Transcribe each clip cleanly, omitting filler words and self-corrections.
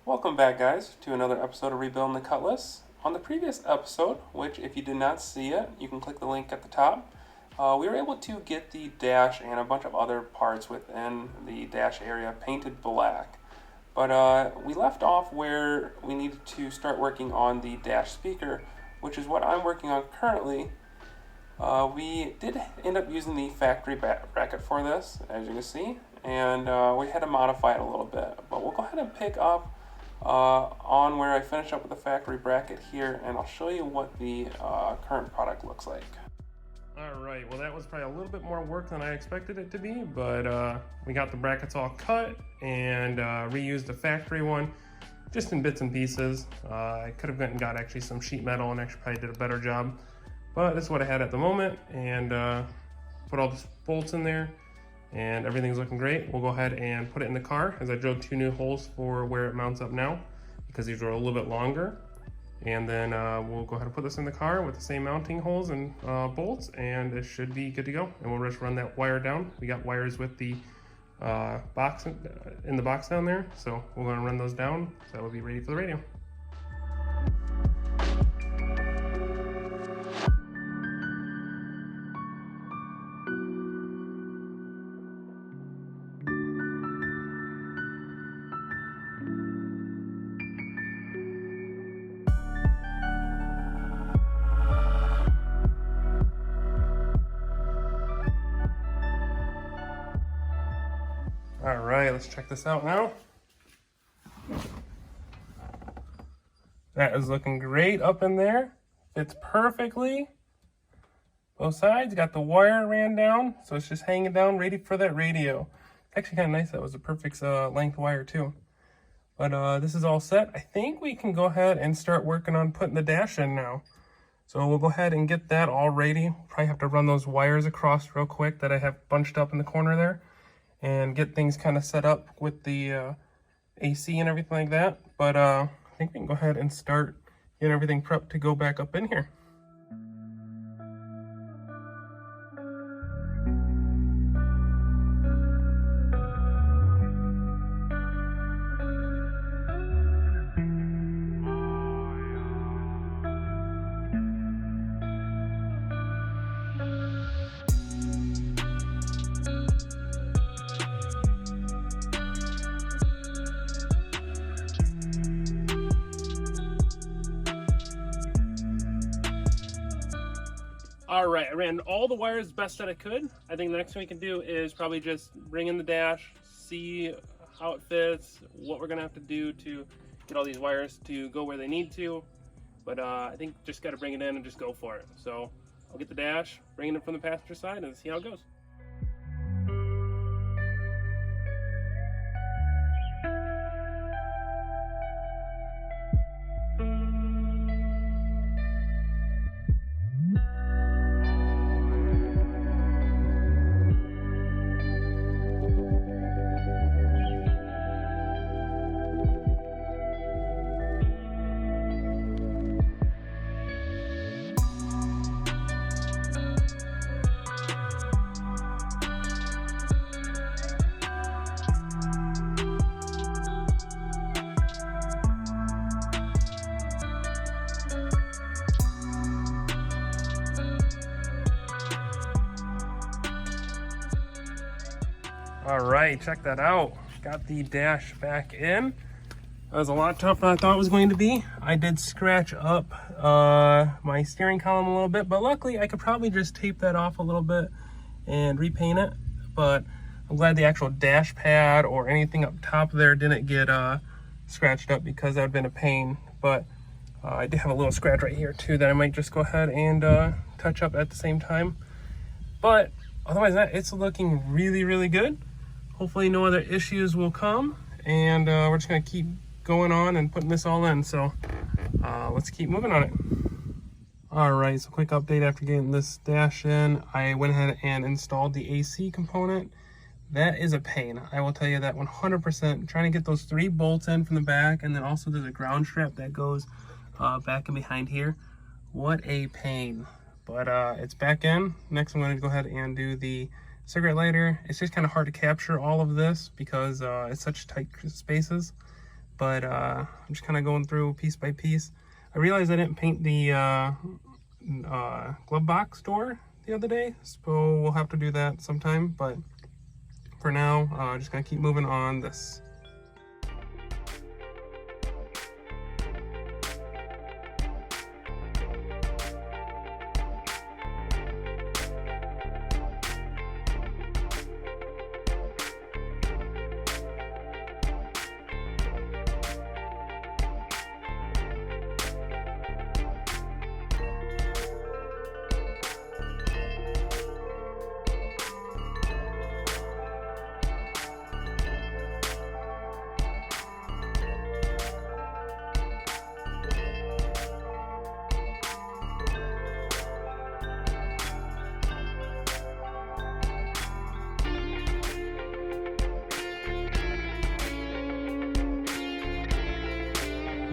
Welcome back, guys, to another episode of Rebuilding the Cutlass. On the previous episode, which if you did not see it, you can click the link at the top, we were able to get the dash and a bunch of other parts within the dash area painted black. But we left off where we needed to start working on the dash speaker, which is what I'm working on currently. We did end up using the factory bracket for this, as you can see, and we had to modify it a little bit. But we'll go ahead and pick up on where I finish up with the factory bracket here, and I'll show you what the current product looks like. Alright, well that was probably a little bit more work than I expected it to be, but we got the brackets all cut and reused the factory one just in bits and pieces. I could have went and got actually some sheet metal and actually probably did a better job, but this is what I had at the moment, and put all the bolts in there and everything's looking great. We'll go ahead and put it in the car as I drilled 2 new holes for where it mounts up now because these are a little bit longer. And then we'll go ahead and put this in the car with the same mounting holes and bolts, and it should be good to go. And we'll just run that wire down. We got wires with the box in the box down there, so we're going to run those down so that will be ready for the radio. All right, let's check this out now. That is looking great up in there. Fits perfectly. Both sides, got the wire ran down, so it's just hanging down, ready for that radio. It's actually kind of nice. That was a perfect length wire too. But this is all set. I think we can go ahead and start working on putting the dash in now. So we'll go ahead and get that all ready. We'll probably have to run those wires across real quick that I have bunched up in the corner there, and get things kind of set up with the AC and everything like that. But I think we can go ahead and start getting everything prepped to go back up in here. All right, I ran all the wires best that I could. I think the next thing we can do is probably just bring in the dash, see how it fits, what we're gonna have to do to get all these wires to go where they need to. But I think just gotta bring it in and just go for it. So I'll get the dash, bring it in from the passenger side, and see how it goes. All right, check that out. Got the dash back in. That was a lot tougher than I thought it was going to be. I did scratch up my steering column a little bit, but luckily I could probably just tape that off a little bit and repaint it. But I'm glad the actual dash pad or anything up top there didn't get scratched up, because that would have been a pain. But I did have a little scratch right here too that I might just go ahead and touch up at the same time. But otherwise than that, it's looking really, really good. Hopefully no other issues will come, and we're just gonna keep going on and putting this all in. So let's keep moving on it. All right, so quick update after getting this dash in. I went ahead and installed the AC component. That is a pain, I will tell you that 100%. Trying to get those 3 bolts in from the back, and then also there's a ground strap that goes back and behind here. What a pain. But it's back in. Next I'm going to go ahead and do the cigarette lighter. It's just kind of hard to capture all of this because it's such tight spaces but I'm just kind of going through piece by piece. I realized I didn't paint the glove box door the other day, so we'll have to do that sometime, but for now, just gonna keep moving on this.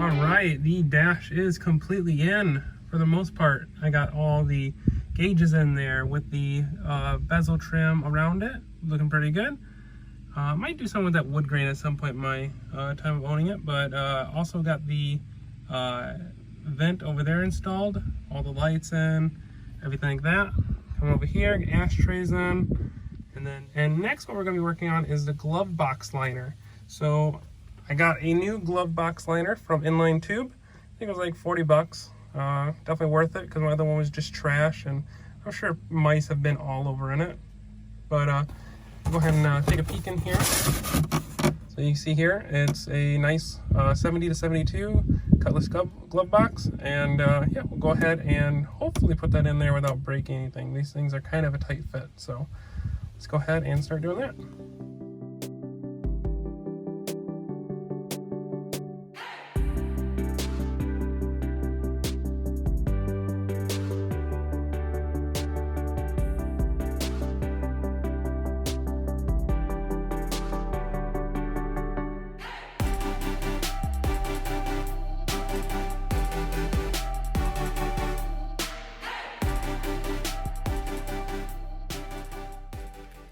All right, the dash is completely in for the most part. I got all the gauges in there with the bezel trim around it, looking pretty good. Might do something with that wood grain at some point in my time of owning it, but also got the vent over there installed, all the lights in, everything like that. Come over here, get ashtrays in, and next what we're gonna be working on is the glove box liner. So I got a new glove box liner from Inline Tube. I think it was like 40 bucks. Definitely worth it because my other one was just trash, and I'm sure mice have been all over in it. But I'll go ahead and take a peek in here. So you can see here, it's a nice 70 to 72 Cutlass glove box. And yeah, we'll go ahead and hopefully put that in there without breaking anything. These things are kind of a tight fit. So let's go ahead and start doing that.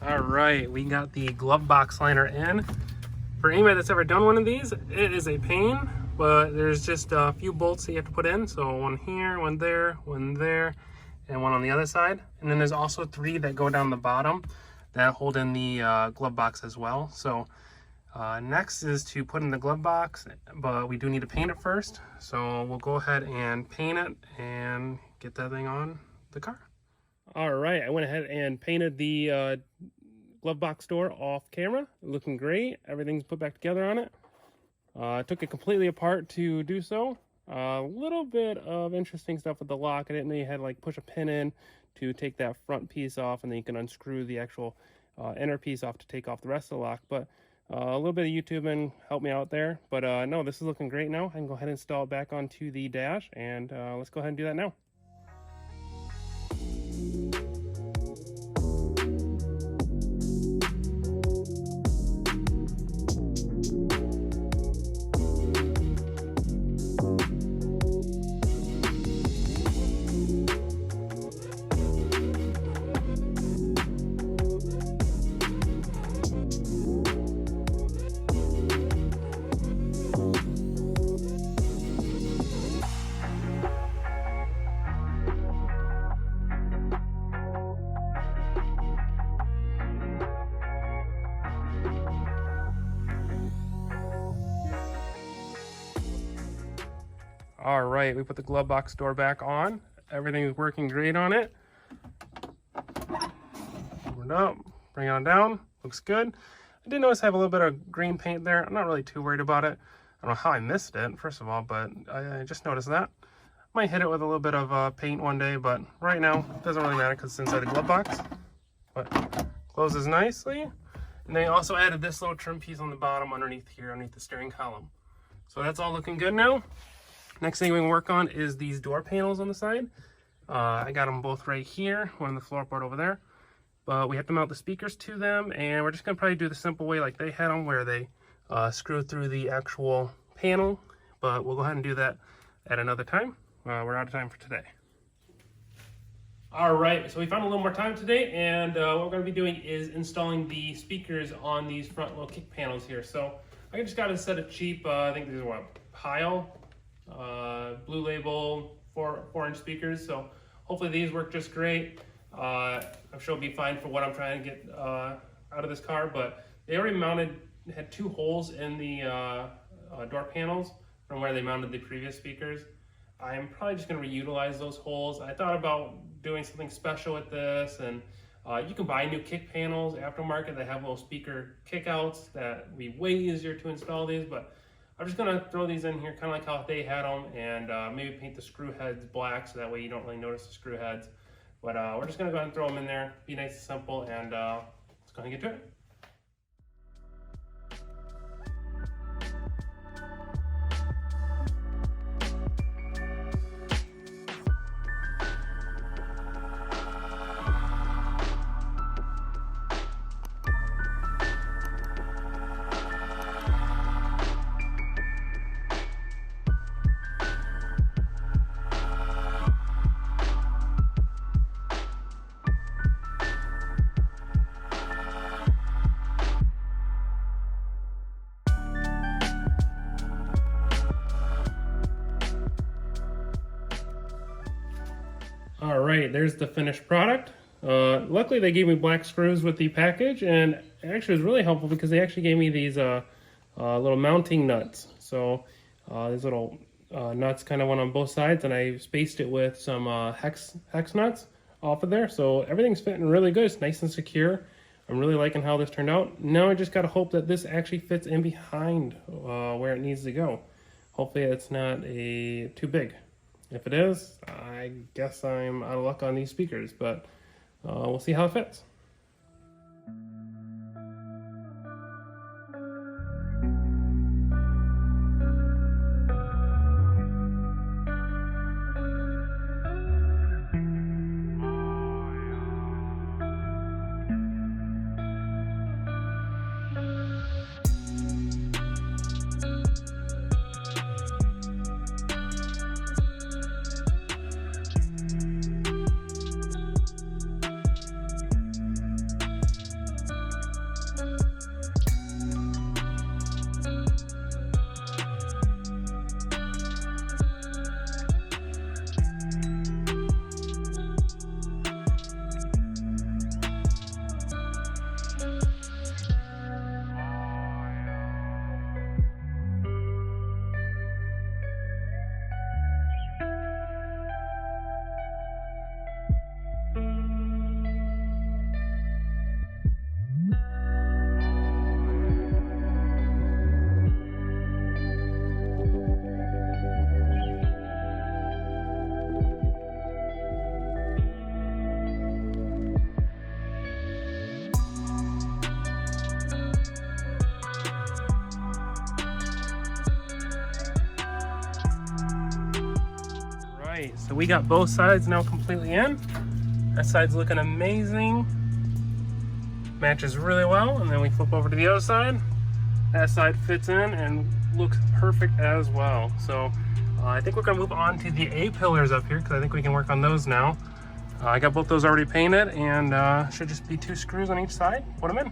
All right, we got the glove box liner in. For anybody that's ever done one of these, it is a pain, but there's just a few bolts that you have to put in. So one here, one there, and one on the other side. And then there's also 3 that go down the bottom that hold in the glove box as well. So next is to put in the glove box, but we do need to paint it first. So we'll go ahead and paint it and get that thing on the car. All right, I went ahead and painted the glove box door off camera. Looking great. Everything's put back together on it. Took it completely apart to do so. A little bit of interesting stuff with the lock. I didn't know you had to like push a pin in to take that front piece off, and then you can unscrew the actual inner piece off to take off the rest of the lock. But a little bit of YouTubing helped me out there. But no, this is looking great now. I can go ahead and install it back onto the dash, and let's go ahead and do that now. All right, we put the glove box door back on. Everything is working great on it. Open it up, bring it on down. Looks good. I did notice I have a little bit of green paint there. I'm not really too worried about it. I don't know how I missed it, first of all, but I just noticed that. Might hit it with a little bit of paint one day, but right now it doesn't really matter because it's inside the glove box. But closes nicely. And they also added this little trim piece on the bottom underneath here, underneath the steering column. So that's all looking good now. Next thing we can work on is these door panels on the side. I got them both right here, one on the floorboard over there. But we have to mount the speakers to them, and we're just gonna probably do the simple way like they had them, where they screw through the actual panel. But we'll go ahead and do that at another time. We're out of time for today. All right, so we found a little more time today, and what we're gonna be doing is installing the speakers on these front little kick panels here. So I just got a set of cheap, I think these are what, Pile, Blue Label 4-inch speakers. So hopefully these work just great. I'm sure it'll be fine for what I'm trying to get out of this car, but they already had 2 holes in the door panels from where they mounted the previous speakers. I'm probably just going to reutilize those holes. I thought about doing something special with this, and you can buy new kick panels aftermarket that have little speaker kickouts that will be way easier to install these, but I'm just going to throw these in here kind of like how they had them, and maybe paint the screw heads black so that way you don't really notice the screw heads. But we're just going to go ahead and throw them in there, be nice and simple, and let's go ahead and get to it. All right, there's the finished product. Luckily they gave me black screws with the package, and it actually was really helpful because they actually gave me these little mounting nuts. So these little nuts kind of went on both sides, and I spaced it with some hex nuts off of there. So everything's fitting really good. It's nice and secure. I'm really liking how this turned out. Now I just gotta hope that this actually fits in behind where it needs to go. Hopefully it's not too big. If it is, I guess I'm out of luck on these speakers, but we'll see how it fits. So we got both sides now completely in. That side's looking amazing. Matches really well. And then we flip over to the other side. That side fits in and looks perfect as well. So I think we're gonna move on to the A-pillars up here because I think we can work on those now. I got both those already painted, and should just be 2 screws on each side. Put them in.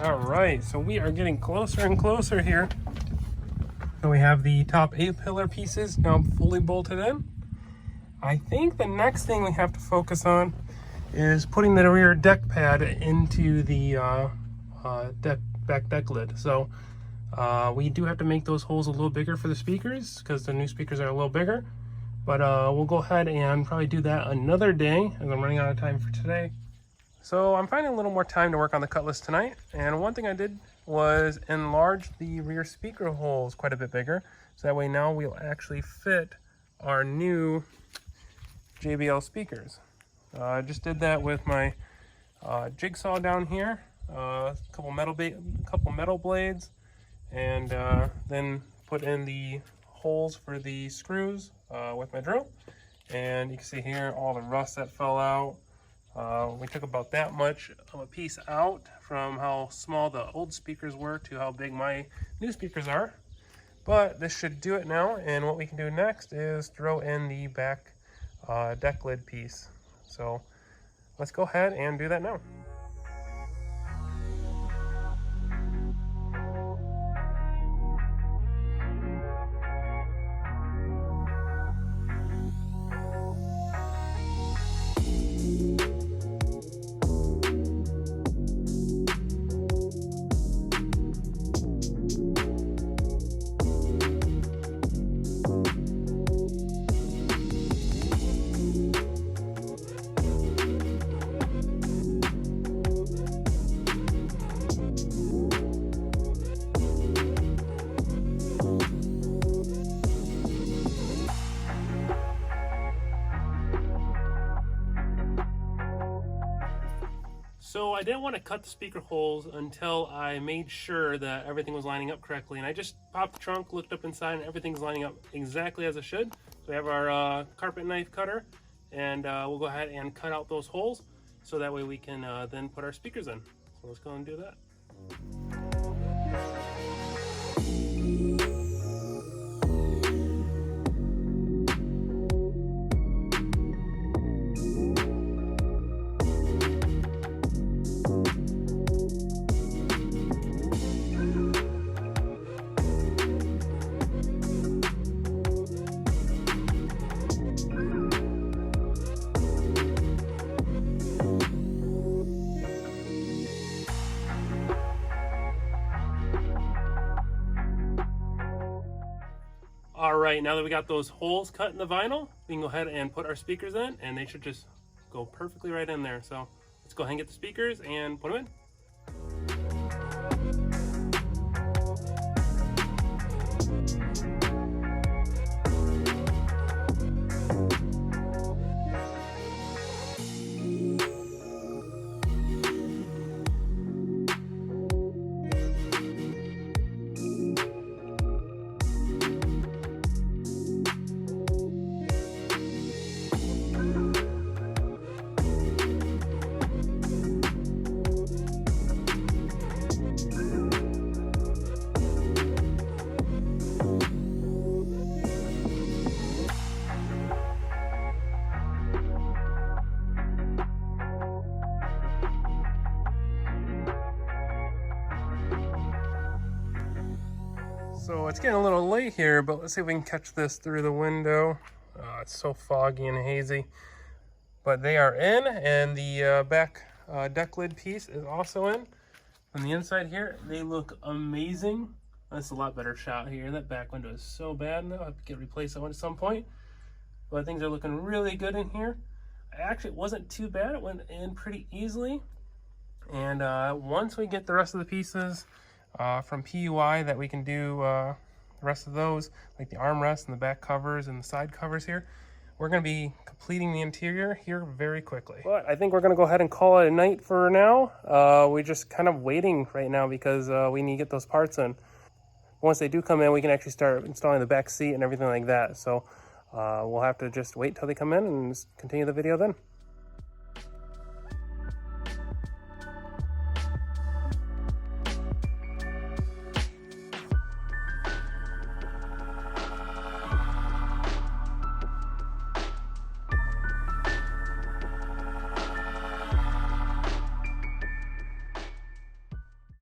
All right, so we are getting closer and closer here. So we have the top A-pillar pieces now fully bolted in. I think the next thing we have to focus on is putting the rear deck pad into the back deck lid. So we do have to make those holes a little bigger for the speakers because the new speakers are a little bigger. But we'll go ahead and probably do that another day as I'm running out of time for today. So I'm finding a little more time to work on the Cutlass tonight, and one thing I did was enlarge the rear speaker holes quite a bit bigger. So that way now we'll actually fit our new JBL speakers. I just did that with my jigsaw down here, a couple metal blades, and then put in the holes for the screws with my drill. And you can see here all the rust that fell out. We took about that much of a piece out from how small the old speakers were to how big my new speakers are. But this should do it now, and what we can do next is throw in the back deck lid piece. So let's go ahead and do that now. So I didn't want to cut the speaker holes until I made sure that everything was lining up correctly. And I just popped the trunk, looked up inside, and everything's lining up exactly as it should. So we have our carpet knife cutter, and we'll go ahead and cut out those holes so that way we can then put our speakers in. So let's go and do that. All right, now that we got those holes cut in the vinyl, we can go ahead and put our speakers in, and they should just go perfectly right in there. So let's go ahead and get the speakers and put them in. So it's getting a little late here, but let's see if we can catch this through the window. It's so foggy and hazy. But they are in, and the back deck lid piece is also in. On the inside here, they look amazing. That's a lot better shot here. That back window is so bad now. I have to get replaced that one at some point. But things are looking really good in here. Actually, it wasn't too bad. It went in pretty easily. And once we get the rest of the pieces from PUI that we can do the rest of those, like the armrest and the back covers and the side covers here, we're going to be completing the interior here very quickly. But I think we're going to go ahead and call it a night for now. We're just kind of waiting right now because we need to get those parts in. Once they do come in, we can actually start installing the back seat and everything like that. So we'll have to just wait till they come in and continue the video then.